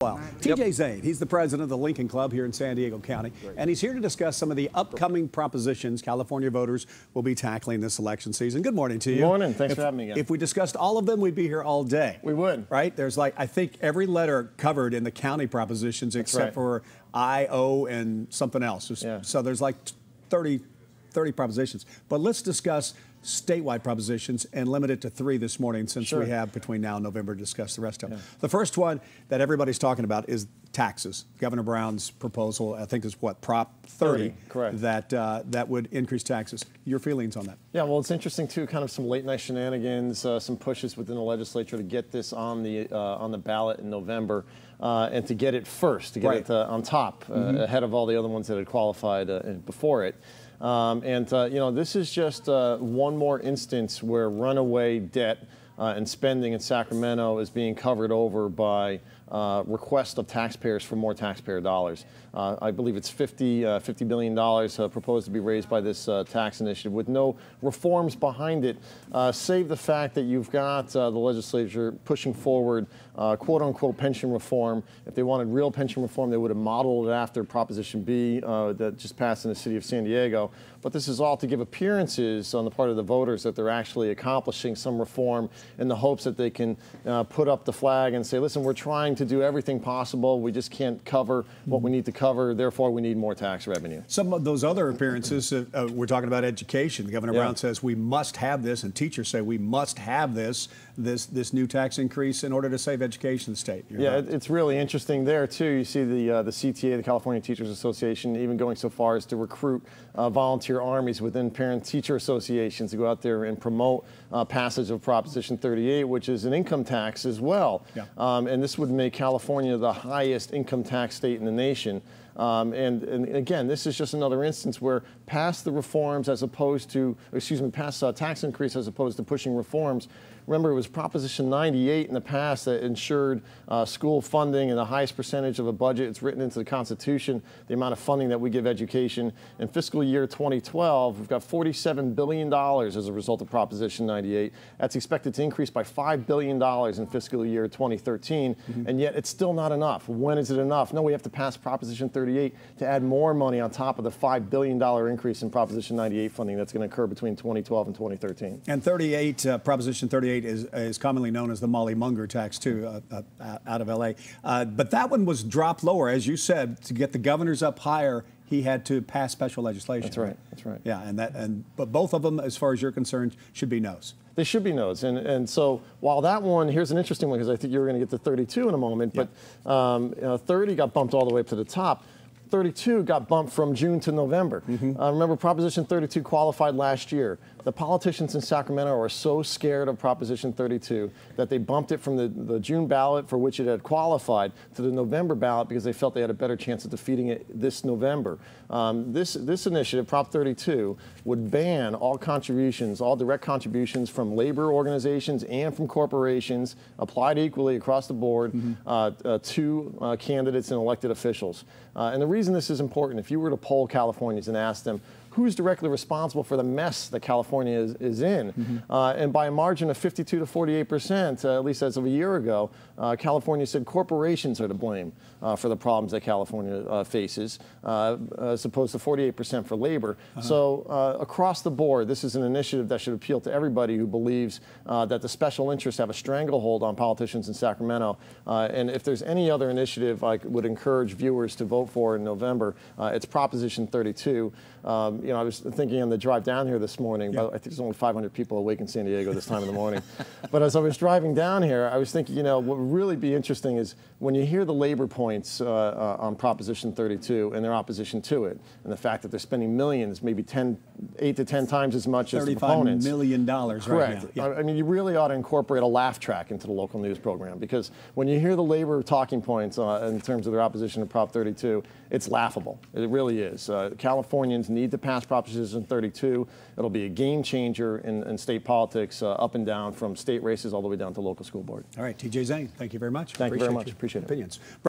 Well, TJ Zane, he's the president of the Lincoln Club here in San Diego County, and he's here to discuss some of the upcoming propositions California voters will be tackling this election season. Good morning to you. Good morning. Thanks for having me again. If we discussed all of them, we'd be here all day. We would. Right? There's like, I think every letter covered in the county propositions except for I, O, and something else. So there's like 30 propositions. But let's discuss statewide propositions and limit it to 3 this morning since we have between now and November to discuss the rest of them. The first one that everybody's talking about is taxes. Governor Brown's proposal, I think, is what, Prop 30, correct, that would increase taxes. Your feelings on that? Yeah, well, it's interesting too, kind of some late night shenanigans, some pushes within the legislature to get this on the ballot in November and to get it first, to get it on top ahead of all the other ones that had qualified before it. You know, this is just one more instance where runaway debt and spending in Sacramento is being covered over by request of taxpayers for more taxpayer dollars. I believe it's $50 billion proposed to be raised by this tax initiative with no reforms behind it, save the fact that you've got the legislature pushing forward quote-unquote pension reform. If they wanted real pension reform, they would have modeled it after Proposition B that just passed in the city of San Diego. But this is all to give appearances on the part of the voters that they're actually accomplishing some reform in the hopes that they can put up the flag and say, listen, we're trying to do everything possible. We just can't cover what we need to cover. Therefore, we need more tax revenue. Some of those other appearances, we're talking about education. Governor Brown says we must have this, and teachers say we must have this new tax increase in order to save education in the state. It's really interesting there, too. You see the CTA, the California Teachers Association, even going so far as to recruit volunteer armies within parent-teacher associations to go out there and promote passage of Proposition 38, which is an income tax as well. And this would make California the highest income tax state in the nation. And again, this is just another instance where pass the reforms as opposed to, pass tax increase as opposed to pushing reforms. Remember, it was Proposition 98 in the past that ensured school funding and the highest percentage of a budget. It's written into the Constitution, the amount of funding that we give education. In fiscal year 2012, we've got $47 billion as a result of Proposition 98. That's expected to increase by $5 billion in fiscal year 2013, and yet it's still not enough. When is it enough? No, we have to pass Proposition 38 to add more money on top of the $5 billion increase in Proposition 98 funding that's going to occur between 2012 and 2013. And 38, Proposition 38 is commonly known as the Molly Munger tax, too, out of L.A. But that one was dropped lower. As you said, to get the governors up higher, he had to pass special legislation. That's right. That's right. Yeah, but both of them, as far as you're concerned, should be no's. They should be no's. And so while that one, here's an interesting one, because I think you were going to get to 32 in a moment, but 30 got bumped all the way up to the top. 32 got bumped from June to November. Remember, Proposition 32 qualified last year. The politicians in Sacramento are so scared of Proposition 32 that they bumped it from the June ballot, for which it had qualified, to the November ballot because they felt they had a better chance of defeating it this November. This initiative, Prop 32, would ban all contributions, all direct contributions from labor organizations and from corporations, applied equally across the board to candidates and elected officials. And the reason this is important, if you were to poll Californians and ask them, who's directly responsible for the mess that California is in? And by a margin of 52 to 48%, at least as of a year ago, California said corporations are to blame for the problems that California faces, as opposed to 48% for labor. So across the board, this is an initiative that should appeal to everybody who believes that the special interests have a stranglehold on politicians in Sacramento. And if there's any other initiative I would encourage viewers to vote for in November, it's Proposition 32. You know, I was thinking on the drive down here this morning, but I think there's only 500 people awake in San Diego this time in the morning. But as I was driving down here, I was thinking, you know, what would really be interesting is when you hear the labor points on Proposition 32 and their opposition to it, and the fact that they're spending millions, maybe 8 to 10 times as much as the proponents. $35 million right now. I mean, you really ought to incorporate a laugh track into the local news program, because when you hear the labor talking points in terms of their opposition to Prop 32, it's laughable. It really is. Californians need to pass Proposition 32. It'll be a game changer in state politics, up and down, from state races all the way down to local school board. All right, TJ Zane, thank you very much. Thank you very much. Appreciate it. Opinions.